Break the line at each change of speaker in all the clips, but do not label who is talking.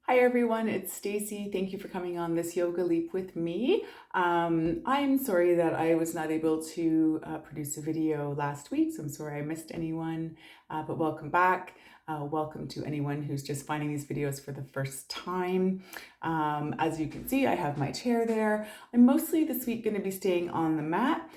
Hi everyone, it's Stacy. Thank you for coming on this yoga leap with me. I'm sorry that I was not able to produce a video last week, so I'm sorry I missed anyone, but welcome back. Welcome to anyone who's just finding these videos for the first time. As you can see, I have my chair there. I'm mostly this week going to be staying on the mat,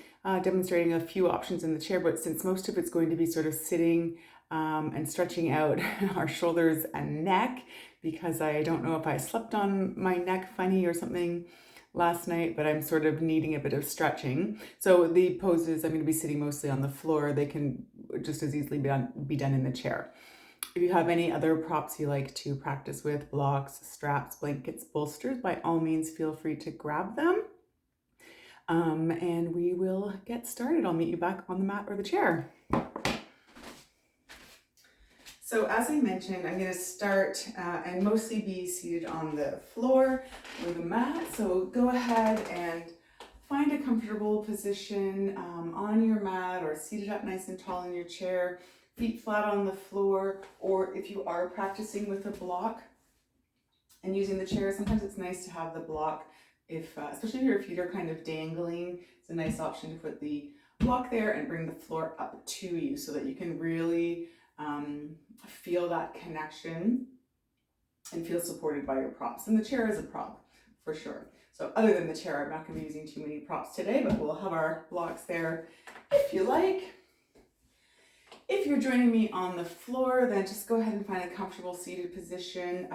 demonstrating a few options in the chair, but since most of it's going to be sort of sitting and stretching out our shoulders and neck, because I don't know if I slept on my neck funny or something last night, but I'm sort of needing a bit of stretching. So the poses, I'm going to be sitting mostly on the floor. They can just as easily be done in the chair. If you have any other props you like to practice with, blocks, straps, blankets, bolsters, by all means feel free to grab them. And we will get started. I'll meet you back on the mat or the chair. So as I mentioned, I'm going to start and mostly be seated on the floor or the mat. So go ahead and find a comfortable position on your mat or seated up nice and tall in your chair, feet flat on the floor, or if you are practicing with a block and using the chair, sometimes it's nice to have the block, especially if your feet are kind of dangling. It's a nice option to put the block there and bring the floor up to you so that you can really feel that connection and feel supported by your props. And the chair is a prop for sure. So other than the chair, I'm not going to be using too many props today, but we'll have our blocks there if you like. If you're joining me on the floor, then just go ahead and find a comfortable seated position.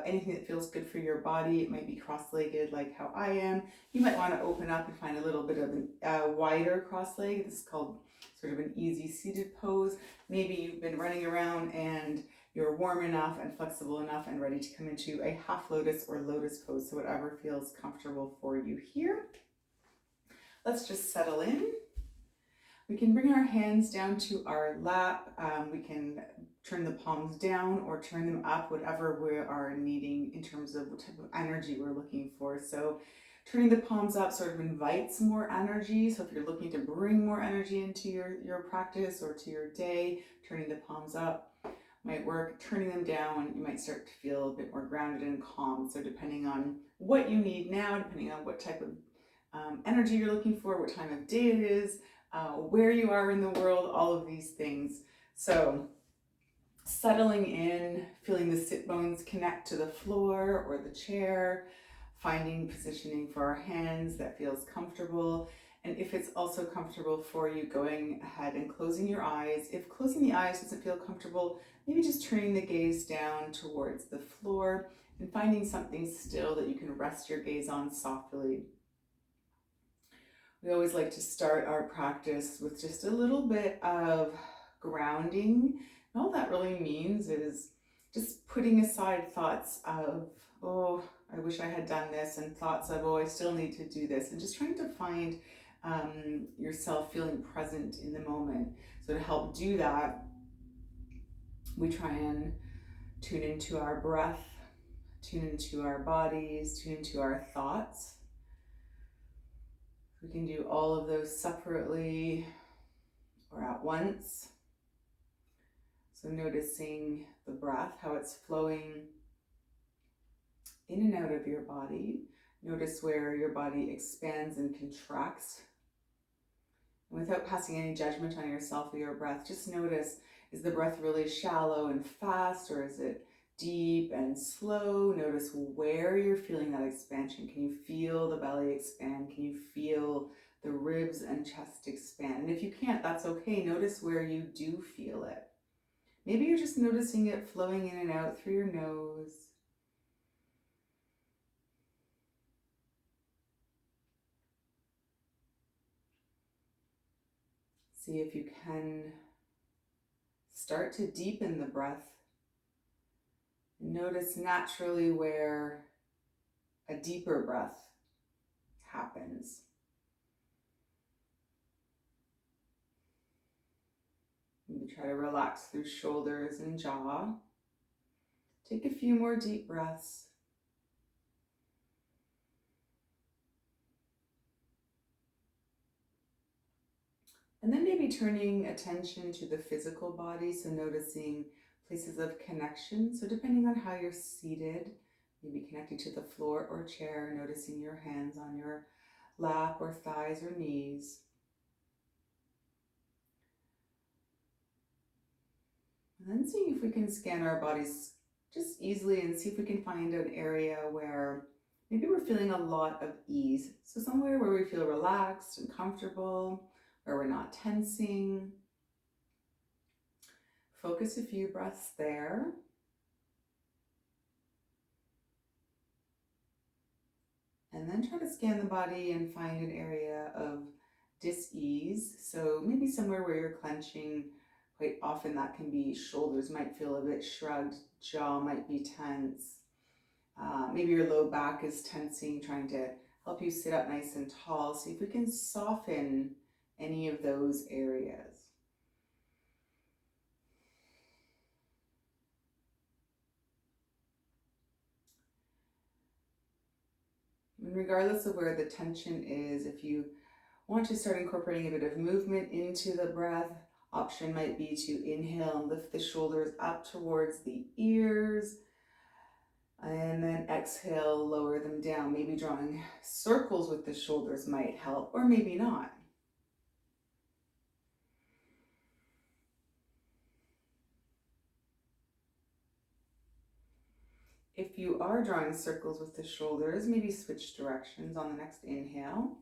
Anything that feels good for your body. It might be cross-legged like how I am. You might want to open up and find a little bit of a wider cross-leg. This is called sort of an easy seated pose. Maybe you've been running around and you're warm enough and flexible enough and ready to come into a half lotus or lotus pose. So whatever feels comfortable for you here. Let's just settle in. We can bring our hands down to our lap. We can turn the palms down or turn them up, whatever we are needing in terms of what type of energy we're looking for. So turning the palms up sort of invites more energy. So if you're looking to bring more energy into your practice or to your day, turning the palms up might work. Turning them down, you might start to feel a bit more grounded and calm. So depending on what you need now, depending on what type of energy you're looking for, what time of day it is, where you are in the world, all of these things. So settling in, feeling the sit bones connect to the floor or the chair, finding positioning for our hands that feels comfortable. And if it's also comfortable for you, going ahead and closing your eyes. If closing the eyes doesn't feel comfortable, maybe just turning the gaze down towards the floor and finding something still that you can rest your gaze on softly. We always like to start our practice with just a little bit of grounding. And all that really means is just putting aside thoughts of, oh, I wish I had done this, and thoughts of, oh, I still need to do this, and just trying to find yourself feeling present in the moment. So to help do that, we try and tune into our breath, tune into our bodies, tune into our thoughts. We can do all of those separately or at once. So noticing the breath, how it's flowing in and out of your body. Notice where your body expands and contracts. And without passing any judgment on yourself or your breath, just notice, is the breath really shallow and fast, or is it deep and slow? Notice where you're feeling that expansion. Can you feel the belly expand? Can you feel the ribs and chest expand? And if you can't, that's okay. Notice where you do feel it. Maybe you're just noticing it flowing in and out through your nose. See if you can start to deepen the breath. Notice naturally where a deeper breath happens. Maybe try to relax through shoulders and jaw. Take a few more deep breaths. And then maybe turning attention to the physical body, so noticing places of connection. So depending on how you're seated, Maybe connecting to the floor or chair, noticing your hands on your lap or thighs or knees. And then seeing if we can scan our bodies just easily and see if we can find an area where maybe we're feeling a lot of ease. So somewhere where we feel relaxed and comfortable, where we're not tensing. Focus a few breaths there. And then try to scan the body and find an area of dis-ease. So maybe somewhere where you're clenching. Quite often that can be shoulders might feel a bit shrugged, jaw might be tense. Maybe your low back is tensing, trying to help you sit up nice and tall. See if we can soften any of those areas. And regardless of where the tension is, if you want to start incorporating a bit of movement into the breath, option might be to inhale and lift the shoulders up towards the ears, and then exhale, lower them down. Maybe drawing circles with the shoulders might help, or maybe not. If you are drawing circles with the shoulders, maybe switch directions on the next inhale.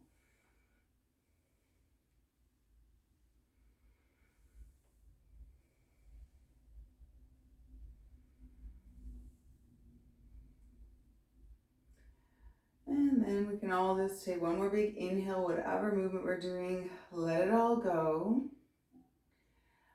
And then we can all just take one more big inhale, whatever movement we're doing, let it all go.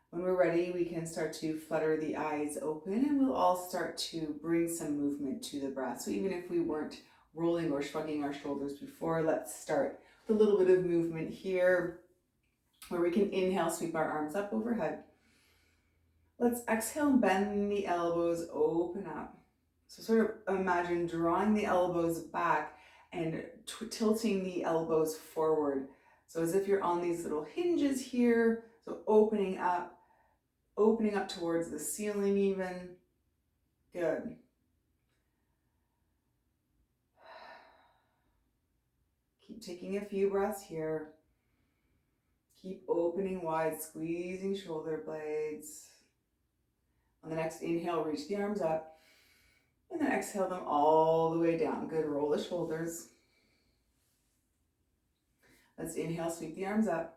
When we're ready, we can start to flutter the eyes open, and we'll all start to bring some movement to the breath. So even if we weren't rolling or shrugging our shoulders before, let's start with a little bit of movement here, where we can inhale, sweep our arms up overhead. Let's exhale, bend the elbows, open up. So sort of imagine drawing the elbows back and tilting the elbows forward. So as if you're on these little hinges here, so opening up towards the ceiling even. Good. Keep taking a few breaths here. Keep opening wide, squeezing shoulder blades. On the next inhale, reach the arms up. And then exhale them all the way down. Good, roll the shoulders. Let's inhale, sweep the arms up.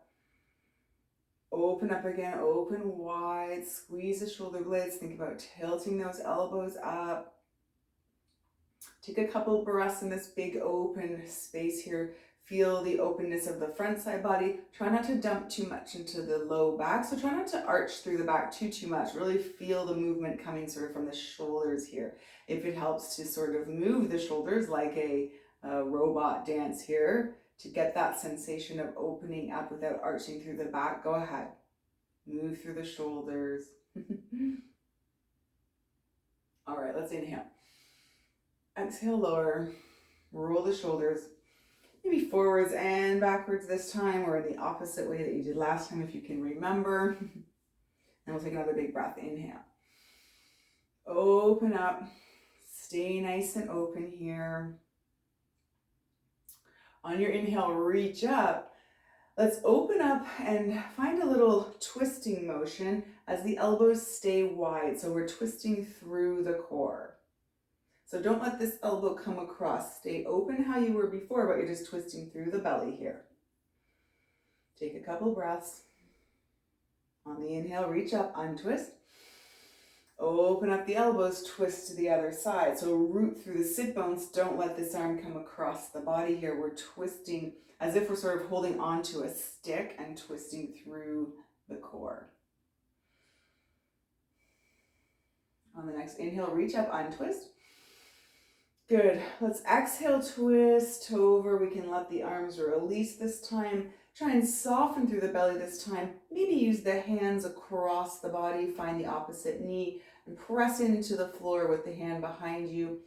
Open up again, open wide, squeeze the shoulder blades. Think about tilting those elbows up. Take a couple breaths in this big open space here. Feel the openness of the front side body. Try not to dump too much into the low back. So try not to arch through the back too much. Really feel the movement coming sort of from the shoulders here. If it helps to sort of move the shoulders like a robot dance here, to get that sensation of opening up without arching through the back, go ahead. Move through the shoulders. All right, let's inhale. Exhale, lower. Roll the shoulders. Maybe forwards and backwards this time, or in the opposite way that you did last time, if you can remember. And we'll take another big breath. Inhale. Open up. Stay nice and open here. On your inhale, reach up. Let's open up and find a little twisting motion as the elbows stay wide. So we're twisting through the core. So don't let this elbow come across. Stay open how you were before, but you're just twisting through the belly here. Take a couple breaths. On the inhale, reach up, untwist. Open up the elbows, twist to the other side. So root through the sit bones. Don't let this arm come across the body here. We're twisting as if we're sort of holding onto a stick and twisting through the core. On the next inhale, reach up, untwist. Good. Let's exhale, twist over. We can let the arms release this time. Try and soften through the belly this time. Maybe use the hands across the body. Find the opposite knee and press into the floor with the hand behind you.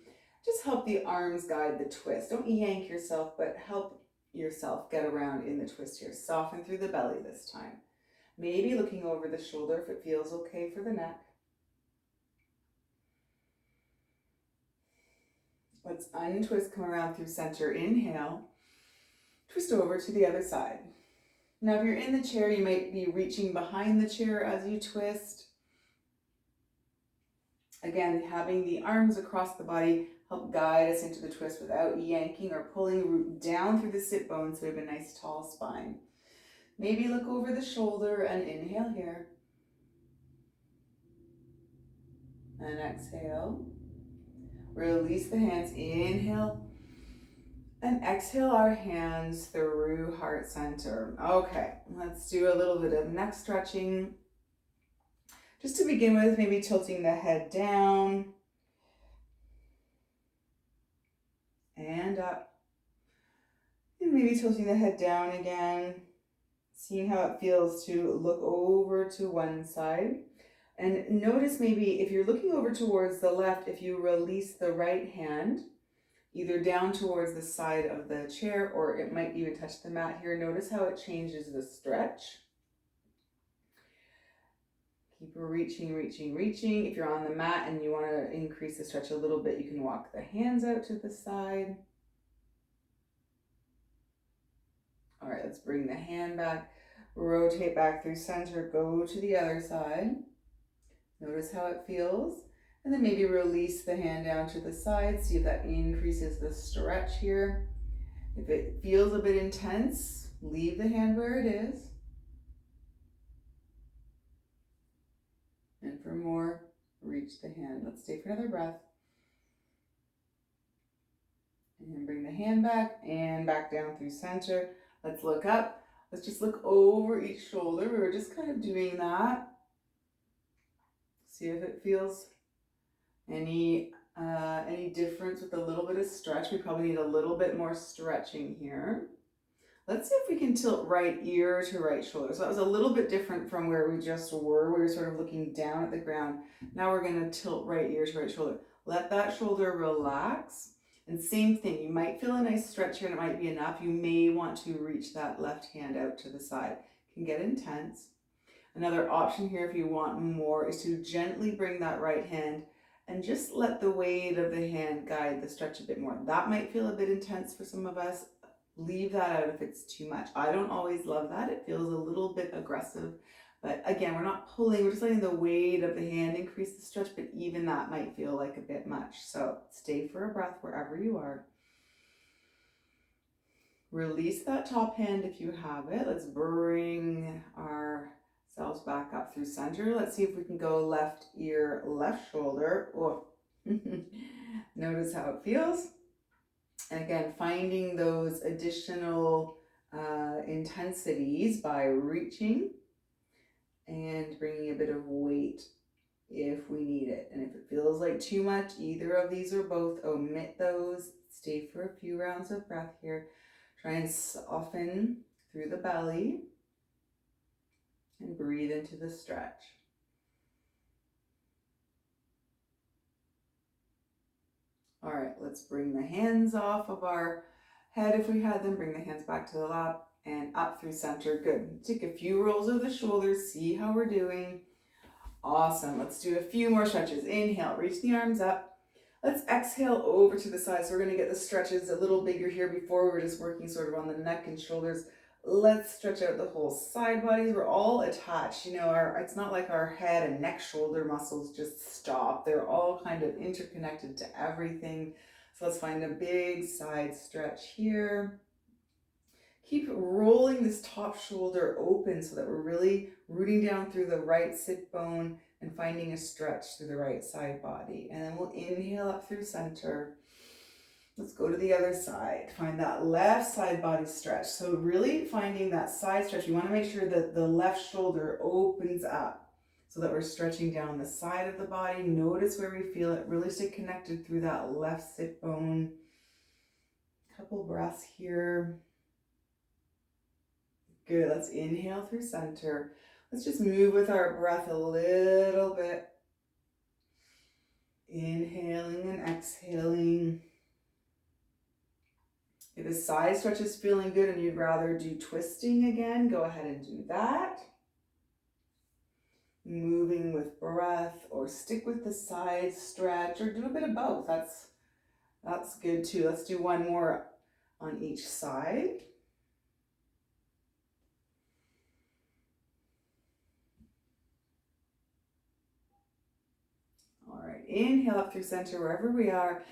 Just help the arms guide the twist. Don't yank yourself, but help yourself get around in the twist here. Soften through the belly this time. Maybe looking over the shoulder if it feels okay for the neck. Let's untwist, come around through center, inhale, twist over to the other side. Now if you're in the chair, you might be reaching behind the chair as you twist. Again, having the arms across the body help guide us into the twist without yanking or pulling root down through the sit bones, so we have a nice tall spine. Maybe look over the shoulder and inhale here. And exhale. Release the hands, inhale. And exhale our hands through heart center. Okay, let's do a little bit of neck stretching. Just to begin with, maybe tilting the head down and up. And maybe tilting the head down again. Seeing how it feels to look over to one side. And notice maybe if you're looking over towards the left, if you release the right hand, either down towards the side of the chair, or it might even touch the mat here. Notice how it changes the stretch. Keep reaching, reaching, reaching. If you're on the mat and you want to increase the stretch a little bit, you can walk the hands out to the side. All right, let's bring the hand back, rotate back through center, go to the other side. Notice how it feels. And then maybe release the hand down to the side. See if that increases the stretch here. If it feels a bit intense, leave the hand where it is. And for more, reach the hand. Let's stay for another breath. And bring the hand back and back down through center. Let's look up. Let's just look over each shoulder. We were just kind of doing that. See if it feels any difference with a little bit of stretch. We probably need a little bit more stretching here. Let's see if we can tilt right ear to right shoulder. So that was a little bit different from where we just were. We were sort of looking down at the ground. Now we're going to tilt right ear to right shoulder. Let that shoulder relax. And same thing, you might feel a nice stretch here and it might be enough. You may want to reach that left hand out to the side. It can get intense. Another option here, if you want more, is to gently bring that right hand and just let the weight of the hand guide the stretch a bit more. That might feel a bit intense for some of us. Leave that out if it's too much. I don't always love that. It feels a little bit aggressive. But again, we're not pulling, we're just letting the weight of the hand increase the stretch, but even that might feel like a bit much. So stay for a breath wherever you are. Release that top hand if you have it. Let's bring ourselves back up through center. Let's see if we can go left ear, left shoulder. Oh. Notice how it feels. And again, finding those additional intensities by reaching and bringing a bit of weight if we need it. And if it feels like too much, either of these or both, omit those. Stay for a few rounds of breath here. Try and soften through the belly and breathe into the stretch. All right, let's bring the hands off of our head if we had them. Bring the hands back to the lap and up through center. Good. Take a few rolls of the shoulders. See how we're doing. Awesome. Let's do a few more stretches. Inhale, reach the arms up. Let's exhale over to the side. So we're going to get the stretches a little bigger here. Before we were just working sort of on the neck and shoulders. Let's stretch out the whole side bodies. We're all attached. You know, it's not like our head and neck shoulder muscles just stop. They're all kind of interconnected to everything. So let's find a big side stretch here. Keep rolling this top shoulder open so that we're really rooting down through the right sit bone and finding a stretch through the right side body. And then we'll inhale up through center. Let's go to the other side. Find that left side body stretch. So really finding that side stretch. You want to make sure that the left shoulder opens up so that we're stretching down the side of the body. Notice where we feel it. Really stay connected through that left sit bone. Couple breaths here. Good. Let's inhale through center. Let's just move with our breath a little bit. Inhaling and exhaling. If the side stretch is feeling good and you'd rather do twisting again, go ahead and do that. Moving with breath, or stick with the side stretch, or do a bit of both. That's That's good too. Let's do one more on each side. All right, inhale up through center wherever we are.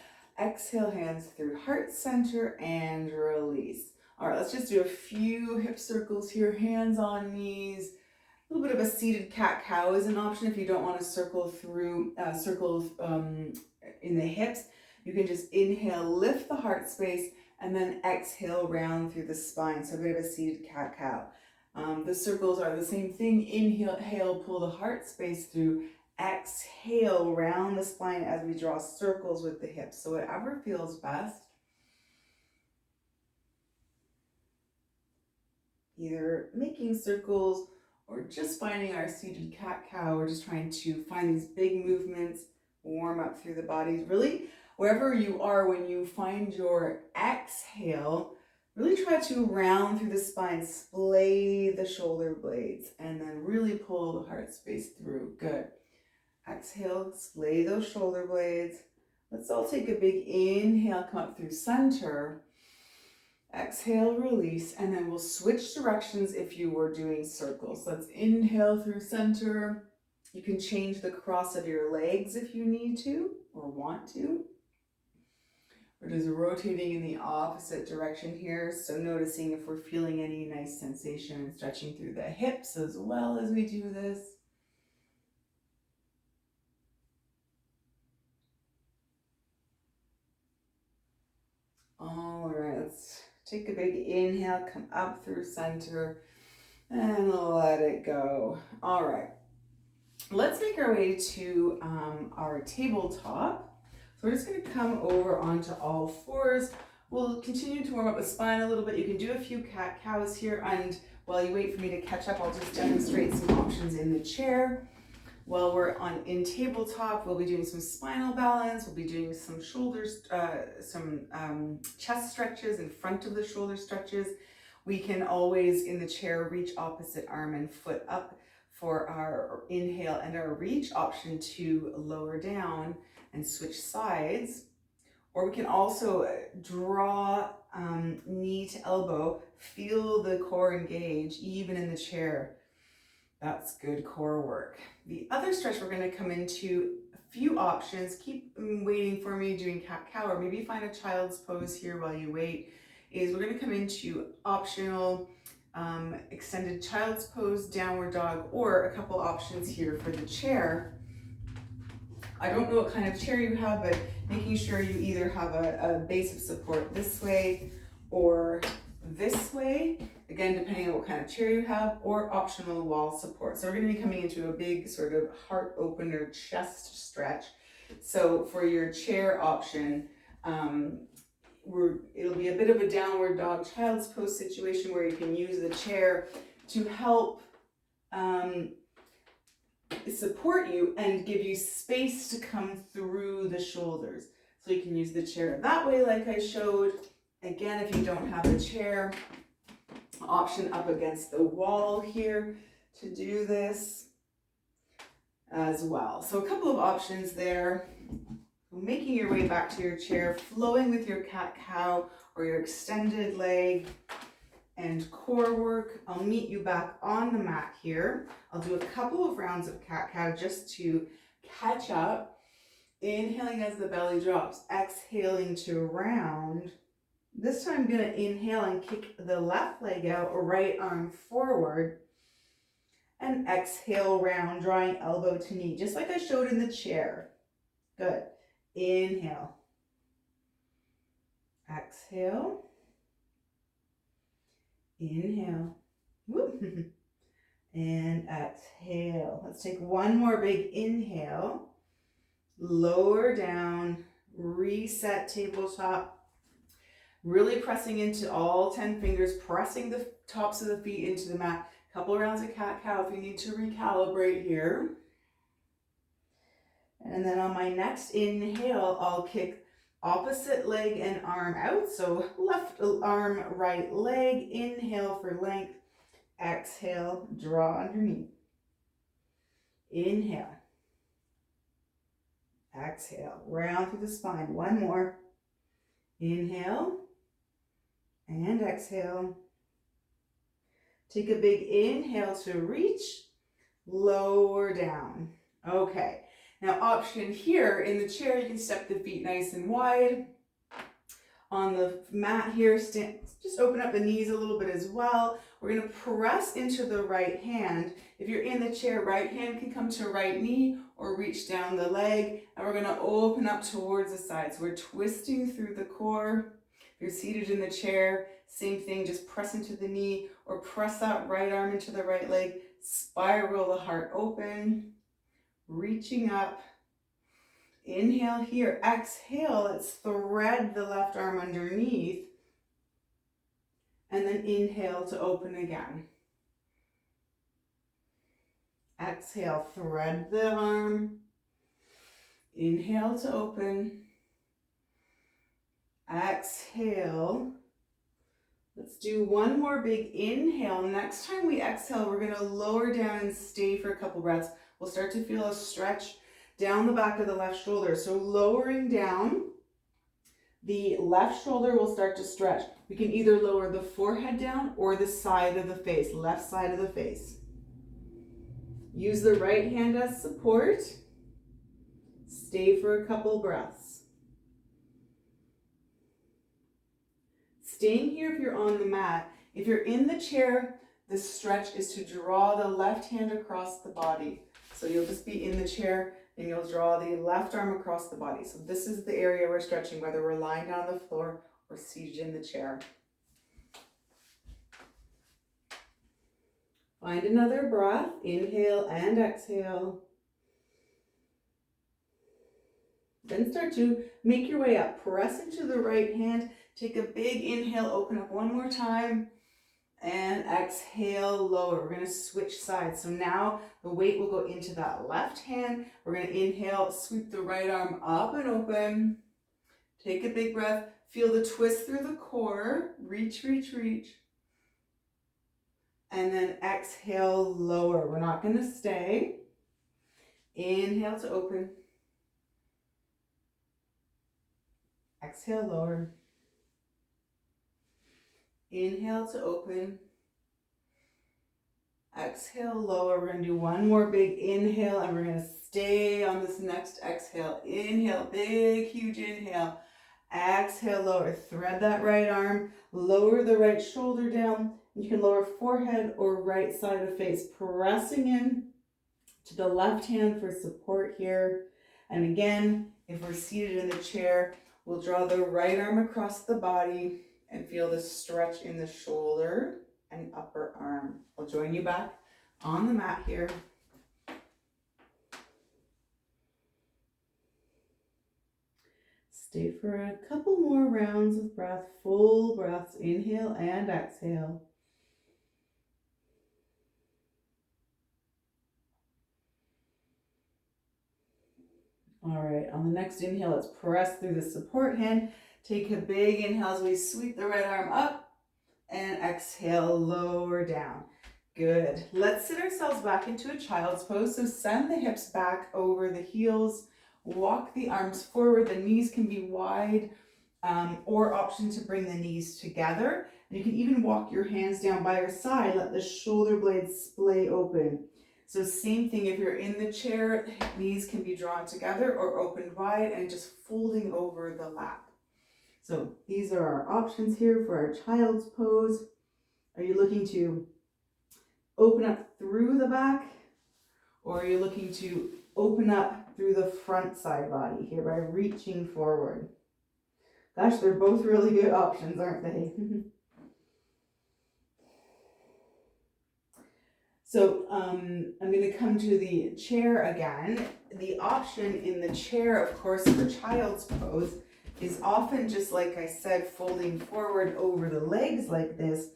Exhale, hands through heart center and release. All right, let's just do a few hip circles here, hands on knees. A little bit of a seated cat-cow is an option if you don't want to circle through, in the hips. You can just inhale, lift the heart space, and then exhale, round through the spine. So a bit of a seated cat-cow. The circles are the same thing. Inhale, pull the heart space through. Exhale, round the spine as we draw circles with the hips. So whatever feels best. Either making circles or just finding our seated cat-cow. We're just trying to find these big movements, warm up through the body. Really, wherever you are, when you find your exhale, really try to round through the spine, splay the shoulder blades, and then really pull the heart space through. Good. Exhale, splay those shoulder blades. Let's all take a big inhale, come up through center. Exhale, release, and then we'll switch directions if you were doing circles. Let's inhale through center. You can change the cross of your legs if you need to or want to. We're just rotating in the opposite direction here. So noticing if we're feeling any nice sensation and stretching through the hips as well as we do this. All right, let's take a big inhale, come up through center, and let it go. All right, let's make our way to our tabletop. So we're just going to come over onto all fours. We'll continue to warm up the spine a little bit. You can do a few cat-cows here, and while you wait for me to catch up, I'll just demonstrate some options in the chair. While we're in tabletop, we'll be doing some spinal balance. We'll be doing some shoulders, chest stretches in front of the shoulder stretches. We can always, in the chair, reach opposite arm and foot up for our inhale, and our reach option to lower down and switch sides. Or we can also draw knee to elbow, feel the core engage even in the chair. That's good core work. The other stretch we're going to come into a few options. Keep waiting for me doing cat-cow, or maybe find a child's pose here while you wait. Is we're going to come into optional extended child's pose, downward dog, or a couple options here for the chair. I don't know what kind of chair you have, but making sure you either have a base of support this way or this way, again, depending on what kind of chair you have, or optional wall support. So we're going to be coming into a big sort of heart opener chest stretch. So for your chair option, it'll be a bit of a downward dog child's pose situation where you can use the chair to help support you and give you space to come through the shoulders. So you can use the chair that way like I showed. Again, if you don't have a chair, option up against the wall here to do this as well. So a couple of options there. Making your way back to your chair, flowing with your cat-cow or your extended leg and core work. I'll meet you back on the mat here. I'll do a couple of rounds of cat-cow just to catch up. Inhaling as the belly drops, exhaling to round. This time I'm going to inhale and kick the left leg out, or right arm forward, and exhale round, drawing elbow to knee, just like I showed in the chair. Good. Inhale. Exhale. Inhale. Woo. And exhale. Let's take one more big inhale. Lower down, reset tabletop. Really pressing into all 10 fingers, pressing the tops of the feet into the mat. Couple rounds of cat-cow if you need to recalibrate here. And then on my next inhale, I'll kick opposite leg and arm out. So left arm, right leg. Inhale for length. Exhale, draw underneath. Inhale. Exhale, round through the spine. One more. Inhale and exhale. Take a big inhale to reach, lower down. Okay, now option here in the chair, you can step the feet nice and wide. On the mat here, just open up the knees a little bit as well. We're gonna press into the right hand. If you're in the chair, right hand can come to right knee or reach down the leg, and we're gonna open up towards the side. So we're twisting through the core. If you're seated in the chair, same thing, just press into the knee or press that right arm into the right leg, spiral the heart open, reaching up. Inhale here, exhale, let's thread the left arm underneath, and then inhale to open again. Exhale, thread the arm, inhale to open, exhale. Let's do one more big inhale. Next time we exhale, we're gonna lower down and stay for a couple breaths. We'll start to feel a stretch down the back of the left shoulder. So lowering down, the left shoulder will start to stretch. We can either lower the forehead down or the side of the face, left side of the face. Use the right hand as support. Stay for a couple breaths. Staying here if you're on the mat. If you're in the chair, the stretch is to draw the left hand across the body. So you'll just be in the chair and you'll draw the left arm across the body. So this is the area we're stretching, whether we're lying down on the floor or seated in the chair. Find another breath. Inhale and exhale. Then start to make your way up. Press into the right hand. Take a big inhale, open up one more time. And exhale, lower. We're going to switch sides. So now the weight will go into that left hand. We're going to inhale, sweep the right arm up and open. Take a big breath. Feel the twist through the core. Reach, reach, reach. And then exhale, lower. We're not going to stay. Inhale to open. Exhale, lower. Inhale to open. Exhale, lower. We're going to do one more big inhale and we're going to stay on this next exhale. Inhale, big, huge inhale. Exhale, lower. Thread that right arm. Lower the right shoulder down. You can lower forehead or right side of face. Pressing in to the left hand for support here. And again, if we're seated in the chair, we'll draw the right arm across the body and feel the stretch in the shoulder and upper arm. I'll join you back on the mat here. Stay for a couple more rounds of breath, full breaths, inhale and exhale. All right, on the next inhale, let's press through the support hand. Take a big inhale as we sweep the right arm up and exhale, lower down. Good. Let's sit ourselves back into a child's pose. So send the hips back over the heels. Walk the arms forward. The knees can be wide or option to bring the knees together. And you can even walk your hands down by your side. Let the shoulder blades splay open. So same thing, if you're in the chair, knees can be drawn together or opened wide and just folding over the lap. So these are our options here for our child's pose. Are you looking to open up through the back, or are you looking to open up through the front side body here by reaching forward? Gosh, they're both really good options, aren't they? So I'm going to come to the chair again. The option in the chair, of course, for child's pose is often just like I said, folding forward over the legs like this.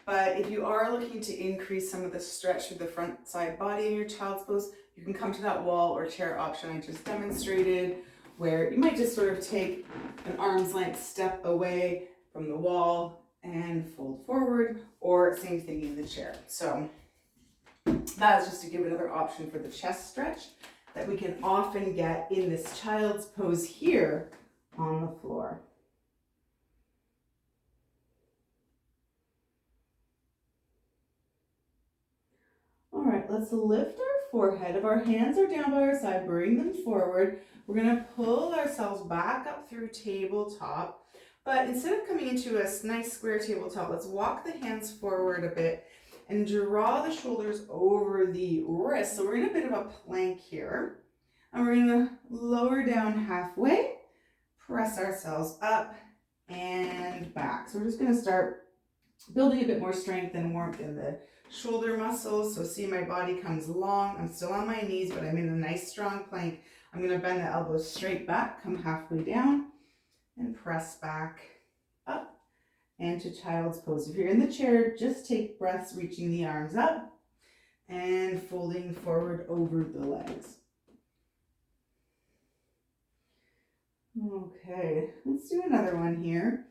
But if you are looking to increase some of the stretch through the front side body in your child's pose, you can come to that wall or chair option I just demonstrated, where you might just sort of take an arm's length step away from the wall and fold forward, or same thing in the chair. So that is just to give another option for the chest stretch that we can often get in this child's pose here on the floor. let's lift our forehead. If our hands are down by our side, bring them forward. We're gonna pull ourselves back up through tabletop. But instead of coming into a nice square tabletop, let's walk the hands forward a bit and draw the shoulders over the wrists. So we're in a bit of a plank here. And we're gonna lower down halfway, press ourselves up and back. So we're just gonna start building a bit more strength and warmth in the shoulder muscles. So see, my body comes long. I'm still on my knees, but I'm in a nice strong plank. I'm gonna bend the elbows straight back, come halfway down, and press back up and to child's pose. If you're in the chair, just take breaths, reaching the arms up and folding forward over the legs. Okay, let's do another one here.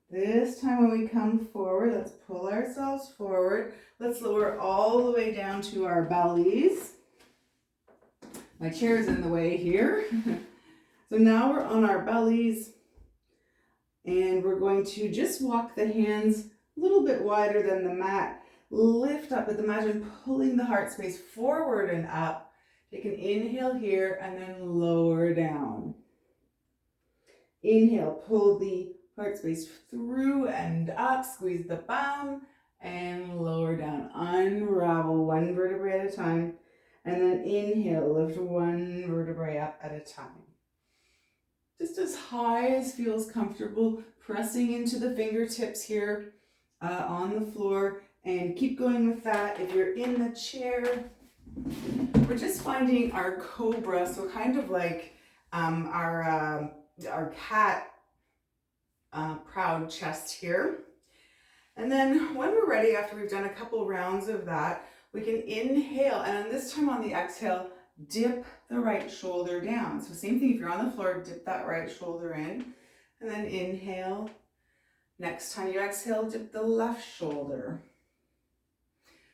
This time when we come forward, let's pull ourselves forward. Let's lower all the way down to our bellies. My chair is in the way here. So now we're on our bellies and we're going to just walk the hands a little bit wider than the mat. Lift up, but imagine pulling the heart space forward and up. Take an inhale here and then lower down. Inhale, pull the heart space through and up, squeeze the bum and lower down. Unravel one vertebrae at a time. And then inhale, lift one vertebrae up at a time. Just as high as feels comfortable, pressing into the fingertips here on the floor, and keep going with that. If you're in the chair, we're just finding our cobra, so kind of like our cat proud chest here. And then when we're ready, after we've done a couple rounds of that, we can inhale, and this time on the exhale, dip the right shoulder down. So same thing, if you're on the floor, dip that right shoulder in, and then inhale. Next time you exhale, dip the left shoulder.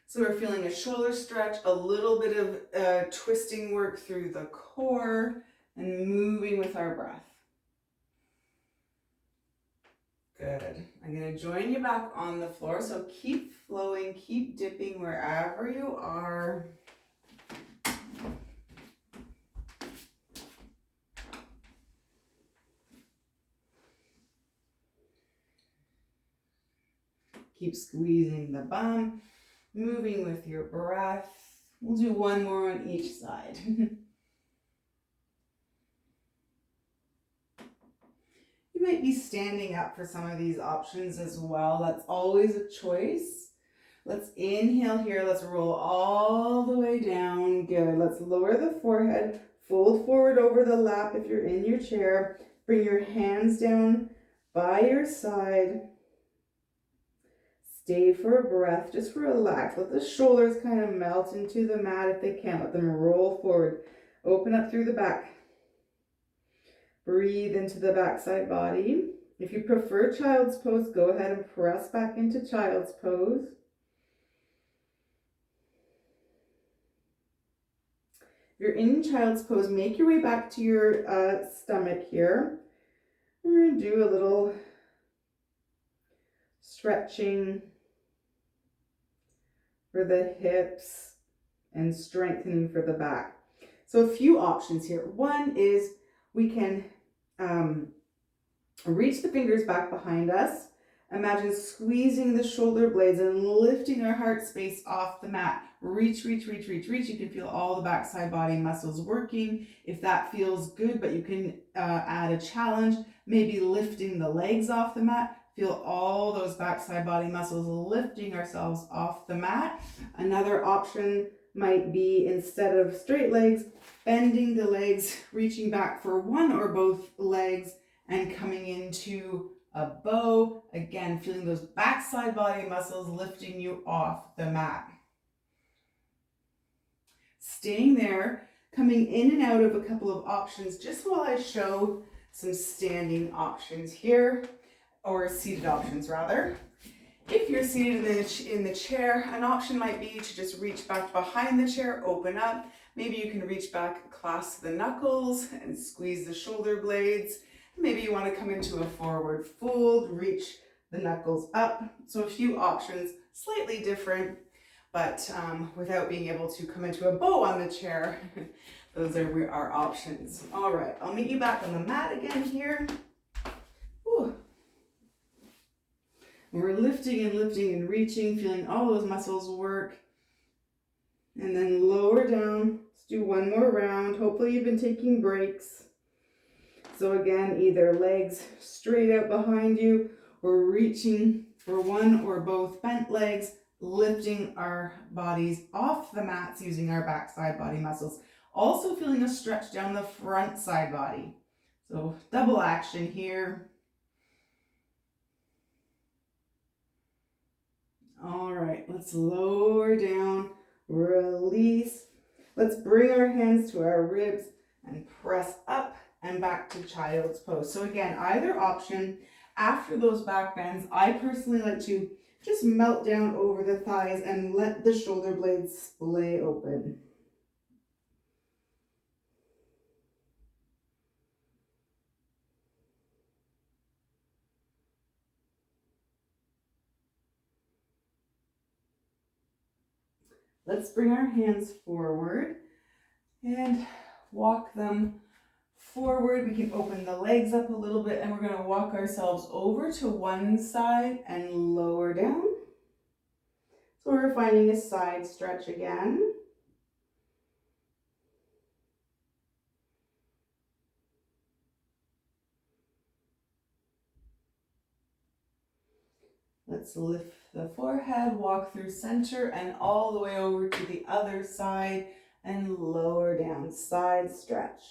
So we're feeling a shoulder stretch, a little bit of twisting work through the core, and moving with our breath. Good. I'm going to join you back on the floor. So keep flowing, keep dipping wherever you are. Keep squeezing the bum, moving with your breath. We'll do one more on each side. You might be standing up for some of these options as well. That's always a choice. Let's inhale here. Let's roll all the way down. Good. Let's lower the forehead. Fold forward over the lap if you're in your chair. Bring your hands down by your side. Stay for a breath. Just relax. Let the shoulders kind of melt into the mat if they can. Let them roll forward. Open up through the back. Breathe into the backside body. If you prefer child's pose, go ahead and press back into child's pose. If you're in child's pose, make your way back to your stomach here. We're going to do a little stretching for the hips and strengthening for the back. So a few options here. One is we can reach the fingers back behind us. Imagine squeezing the shoulder blades and lifting our heart space off the mat. Reach, reach, reach, reach, reach. You can feel all the backside body muscles working. If that feels good, but you can add a challenge, maybe lifting the legs off the mat. Feel all those backside body muscles lifting ourselves off the mat. Another option might be, instead of straight legs, bending the legs, reaching back for one or both legs and coming into a bow. Again, feeling those backside body muscles lifting you off the mat. Staying there, coming in and out of a couple of options just while I show some standing options here, or seated options rather. If you're seated in the chair, an option might be to just reach back behind the chair, open up. Maybe you can reach back, clasp the knuckles and squeeze the shoulder blades. Maybe you want to come into a forward fold, reach the knuckles up. So a few options, slightly different, but without being able to come into a bow on the chair. Those are our options. All right, I'll meet you back on the mat again here. Whew. We're lifting and reaching, feeling all those muscles work. And then lower down. Let's do one more round. Hopefully you've been taking breaks. So again, either legs straight out behind you or reaching for one or both bent legs, lifting our bodies off the mats using our backside body muscles. Also feeling a stretch down the front side body. So double action here. All right, let's lower down, release. Let's bring our hands to our ribs and press up and back to child's pose. So again, either option. After those back bends, I personally like to just melt down over the thighs and let the shoulder blades splay open. Let's bring our hands forward and walk them forward. We can open the legs up a little bit and we're going to walk ourselves over to one side and lower down. So we're finding a side stretch again. Let's lift the forehead, walk through center and all the way over to the other side and lower down, side stretch.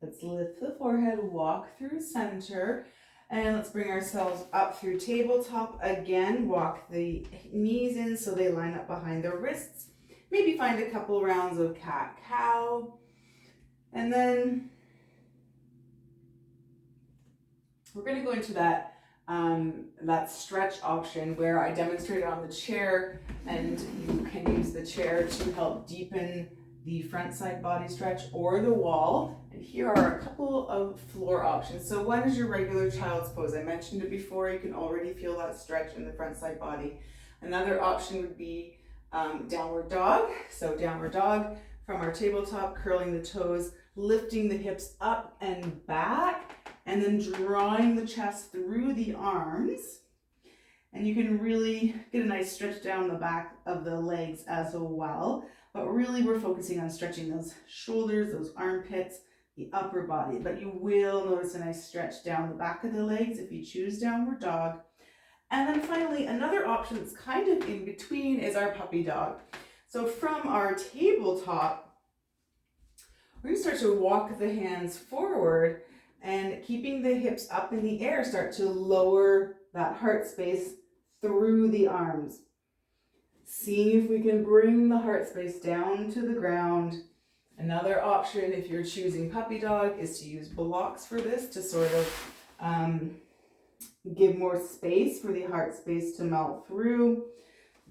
Let's lift the forehead, walk through center. And let's bring ourselves up through tabletop again. Walk the knees in so they line up behind the wrists. Maybe find a couple rounds of cat-cow. And then we're going to go into that stretch option where I demonstrated on the chair, and you can use the chair to help deepen the front side body stretch or the wall. And here are a couple of floor options. So one is your regular child's pose. I mentioned it before, you can already feel that stretch in the front side body. Another option would be downward dog. So downward dog from our tabletop, curling the toes, lifting the hips up and back, and then drawing the chest through the arms. And you can really get a nice stretch down the back of the legs as well. But really we're focusing on stretching those shoulders, those armpits, the upper body. But you will notice a nice stretch down the back of the legs if you choose downward dog. And then finally, another option that's kind of in between is our puppy dog. So from our tabletop, we're going to start to walk the hands forward and keeping the hips up in the air, start to lower that heart space through the arms. Seeing if we can bring the heart space down to the ground. Another option, if you're choosing puppy dog, is to use blocks for this to sort of give more space for the heart space to melt through.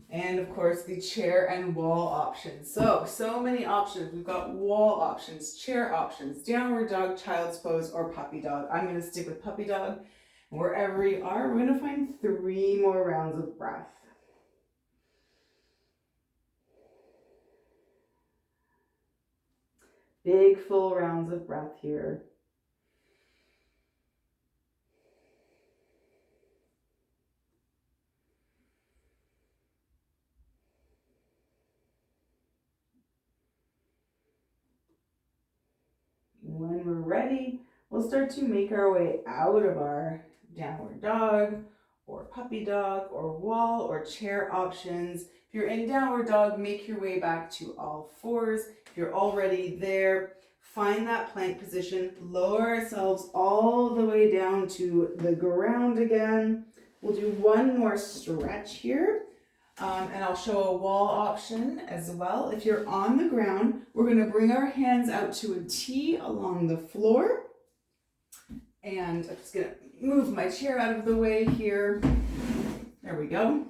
And of course, the chair and wall options. So many options. We've got wall options, chair options, downward dog, child's pose, or puppy dog. I'm going to stick with puppy dog. Wherever you are, we're going to find 3 more rounds of breath. Big full rounds of breath here. When we're ready, we'll start to make our way out of our downward dog or puppy dog or wall or chair options. If you're in downward dog, make your way back to all fours. If you're already there, find that plank position, lower ourselves all the way down to the ground again. We'll do one more stretch here. And I'll show a wall option as well. If you're on the ground, we're going to bring our hands out to a T along the floor. And I'm just going to move my chair out of the way here. There we go.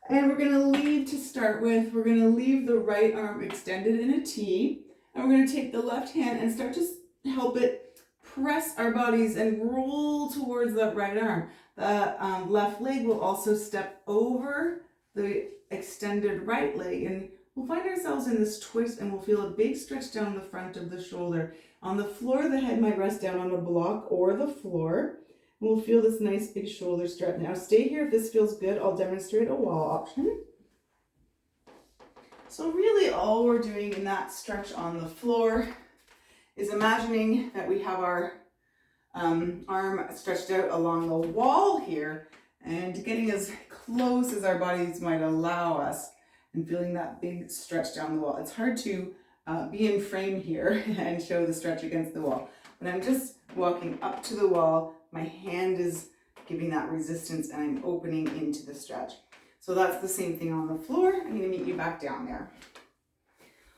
And we're gonna leave to start with, we're gonna leave the right arm extended in a T, and we're gonna take the left hand and start to help it press our bodies and roll towards that right arm. The left leg will also step over the extended right leg, and we'll find ourselves in this twist, and we'll feel a big stretch down the front of the shoulder. On the floor, the head might rest down on a block or the floor. We'll feel this nice big shoulder stretch. Now stay here if this feels good. I'll demonstrate a wall option. So really all we're doing in that stretch on the floor is imagining that we have our arm stretched out along the wall here and getting as close as our bodies might allow us and feeling that big stretch down the wall. It's hard to be in frame here and show the stretch against the wall, but I'm just walking up to the wall. My hand is giving that resistance and I'm opening into the stretch. So that's the same thing on the floor. I'm gonna meet you back down there.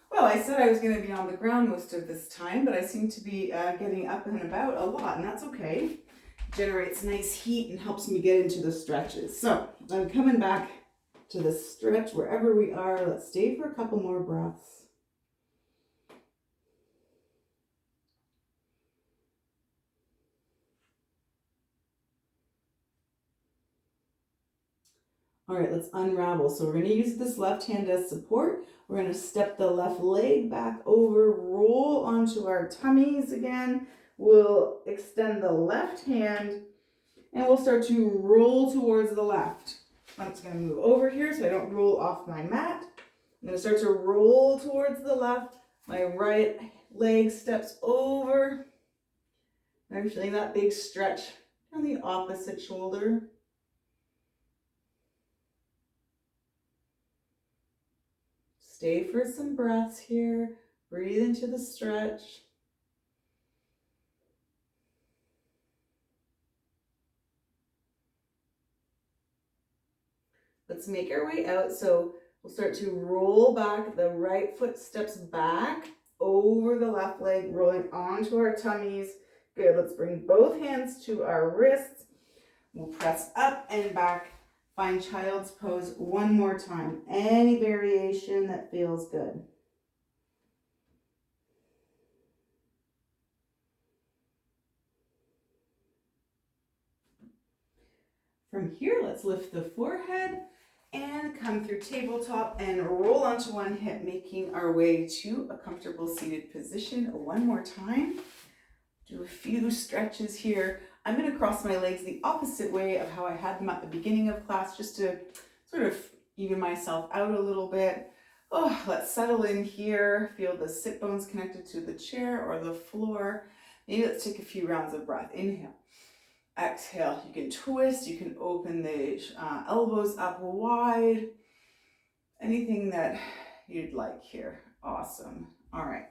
Well, I said I was gonna be on the ground most of this time, but I seem to be getting up and about a lot, and that's okay. It generates nice heat and helps me get into the stretches. So I'm coming back to the stretch wherever we are. Let's stay for a couple more breaths. All right, let's unravel. So we're going to use this left hand as support. We're going to step the left leg back over, roll onto our tummies again. We'll extend the left hand and we'll start to roll towards the left. I'm just going to move over here so I don't roll off my mat. I'm going to start to roll towards the left. My right leg steps over. I'm feeling that big stretch on the opposite shoulder. Stay for some breaths here. Breathe into the stretch. Let's make our way out. So we'll start to roll back. The right foot steps back over the left leg, rolling onto our tummies. Good. Let's bring both hands to our wrists. We'll press up and back. Find child's pose one more time. Any variation that feels good. From here, let's lift the forehead and come through tabletop and roll onto one hip, making our way to a comfortable seated position. One more time. Do a few stretches here. I'm going to cross my legs the opposite way of how I had them at the beginning of class, just to sort of even myself out a little bit. Oh, let's settle in here. Feel the sit bones connected to the chair or the floor. Maybe let's take a few rounds of breath. Inhale. Exhale. You can twist. You can open the elbows up wide. Anything that you'd like here. Awesome. All right.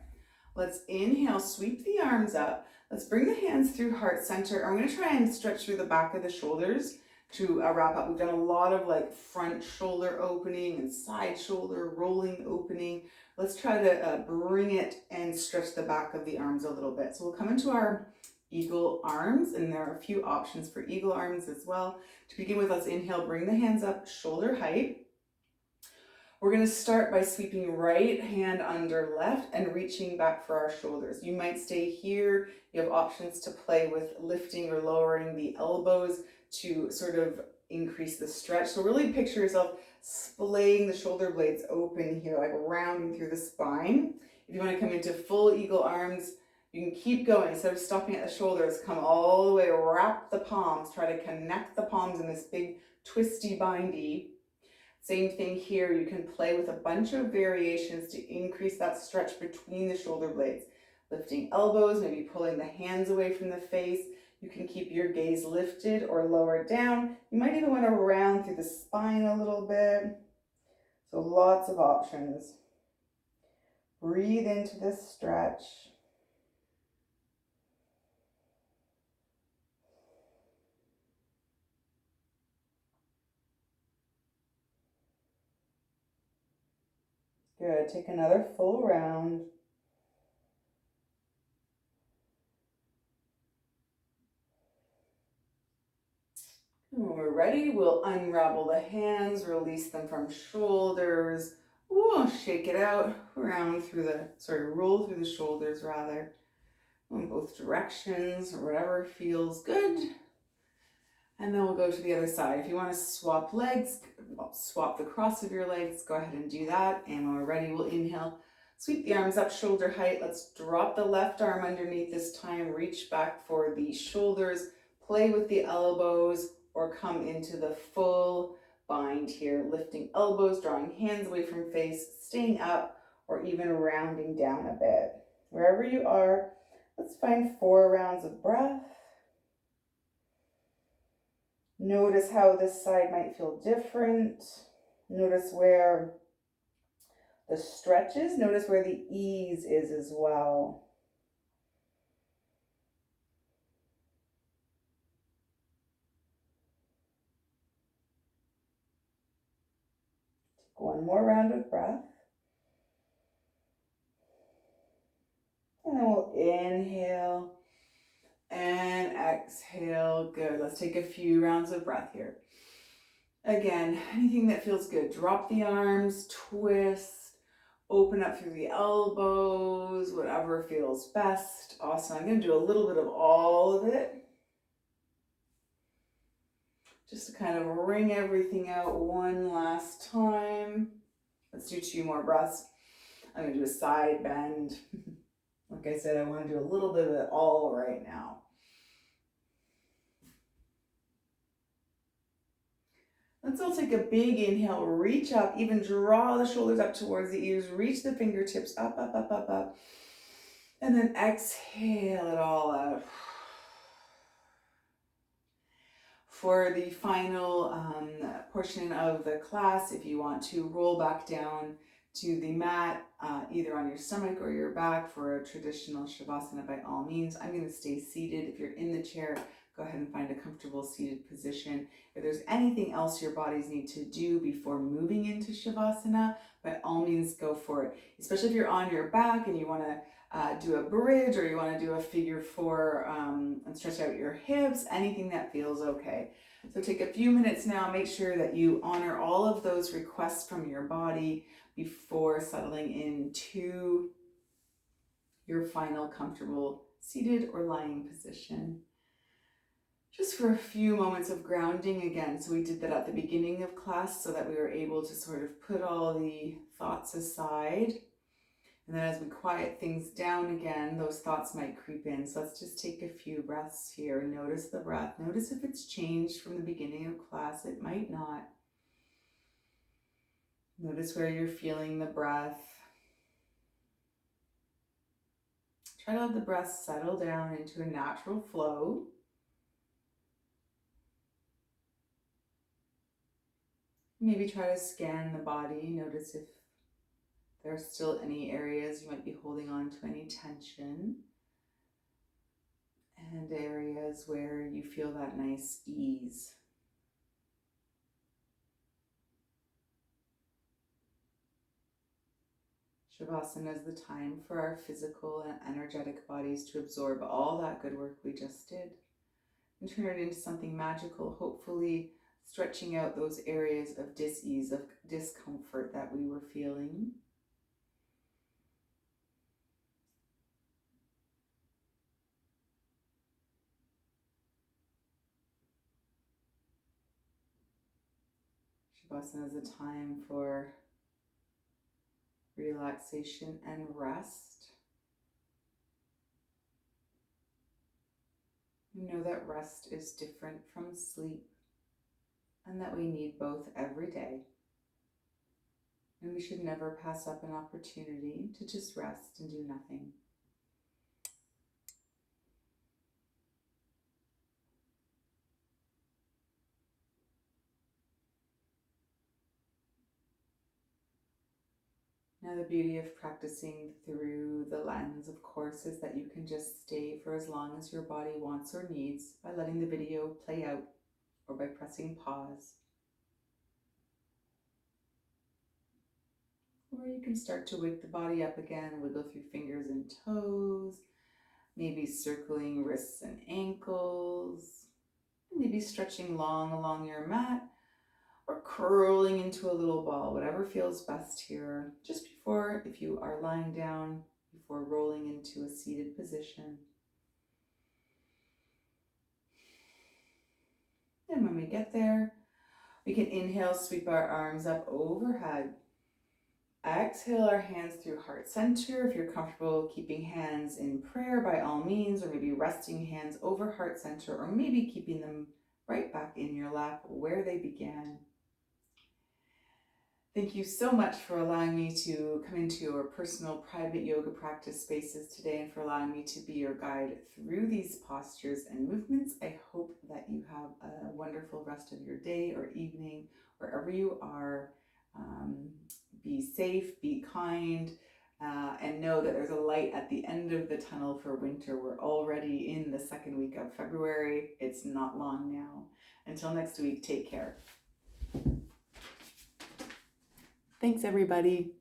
Let's inhale, sweep the arms up. Let's bring the hands through heart center. I'm going to try and stretch through the back of the shoulders to wrap up. We've done a lot of like front shoulder opening and side shoulder rolling opening. Let's try to bring it and stretch the back of the arms a little bit. So we'll come into our eagle arms, and there are a few options for eagle arms as well. To begin with, let's inhale, bring the hands up shoulder height. We're going to start by sweeping right hand under left and reaching back for our shoulders. You might stay here. You have options to play with lifting or lowering the elbows to sort of increase the stretch. So really picture yourself splaying the shoulder blades open here, like rounding through the spine. If you want to come into full eagle arms, you can keep going. Instead of stopping at the shoulders, come all the way, wrap the palms, try to connect the palms in this big twisty bindy. Same thing here, you can play with a bunch of variations to increase that stretch between the shoulder blades. Lifting elbows, maybe pulling the hands away from the face. You can keep your gaze lifted or lowered down. You might even want to round through the spine a little bit. So lots of options. Breathe into this stretch. Good, take another full round. And when we're ready, we'll unravel the hands, release them from shoulders. Ooh, shake it out, roll through the shoulders rather, in both directions, or whatever feels good. And then we'll go to the other side. If you want to swap legs, swap the cross of your legs, go ahead and do that. And when we're ready, we'll inhale, sweep the arms up shoulder height. Let's drop the left arm underneath this time, reach back for the shoulders, play with the elbows, or come into the full bind here, lifting elbows, drawing hands away from face, staying up, or even rounding down a bit. Wherever you are, let's find 4 rounds of breath. Notice how this side might feel different. Notice where the stretch is. Notice where the ease is as well. Take one more round of breath. And then we'll inhale and exhale. Good. Let's take a few rounds of breath here. Again, anything that feels good. Drop the arms, twist, open up through the elbows, whatever feels best. Awesome. I'm going to do a little bit of all of it, just to kind of wring everything out one last time. Let's do 2 more breaths. I'm going to do a side bend. Like I said, I want to do a little bit of it all right now. Let's all take a big inhale, reach up, even draw the shoulders up towards the ears, reach the fingertips up, up, up, up, up. And then exhale it all out. For the final portion of the class, if you want to roll back down to the mat, either on your stomach or your back for a traditional Shavasana, by all means. I'm going to stay seated. If you're in the chair, go ahead and find a comfortable seated position. If there's anything else your bodies need to do before moving into Shavasana, by all means go for it. Especially if you're on your back and you want to do a bridge, or you want to do a figure 4 and stretch out your hips, anything that feels okay. So take a few minutes now, make sure that you honor all of those requests from your body before settling into your final comfortable seated or lying position. Just for a few moments of grounding again. So we did that at the beginning of class so that we were able to sort of put all the thoughts aside. And then as we quiet things down again, those thoughts might creep in. So let's just take a few breaths here. Notice the breath. Notice if it's changed from the beginning of class. It might not. Notice where you're feeling the breath. Try to let the breath settle down into a natural flow. Maybe try to scan the body. Notice if there are still any areas you might be holding on to any tension, and areas where you feel that nice ease. Shavasana is the time for our physical and energetic bodies to absorb all that good work we just did and turn it into something magical, hopefully stretching out those areas of dis-ease, of discomfort that we were feeling. Shavasana is a time for relaxation and rest. We know that rest is different from sleep and that we need both every day. And we should never pass up an opportunity to just rest and do nothing. Now, the beauty of practicing through the lens, of course, is that you can just stay for as long as your body wants or needs by letting the video play out or by pressing pause. Or you can start to wake the body up again, wiggle through fingers and toes, maybe circling wrists and ankles, Maybe stretching long along your mat or curling into a little ball, whatever feels best here. Just before, if you are lying down, before rolling into a seated position. And when we get there, we can inhale, sweep our arms up overhead. Exhale our hands through heart center. If you're comfortable keeping hands in prayer, by all means, or maybe resting hands over heart center, or maybe keeping them right back in your lap where they began. Thank you so much for allowing me to come into your personal private yoga practice spaces today and for allowing me to be your guide through these postures and movements. I hope that you have a wonderful rest of your day or evening, wherever you are. Be safe, be kind, and know that there's a light at the end of the tunnel for winter. We're already in the second week of February. It's not long now. Until next week, take care. Thanks, everybody.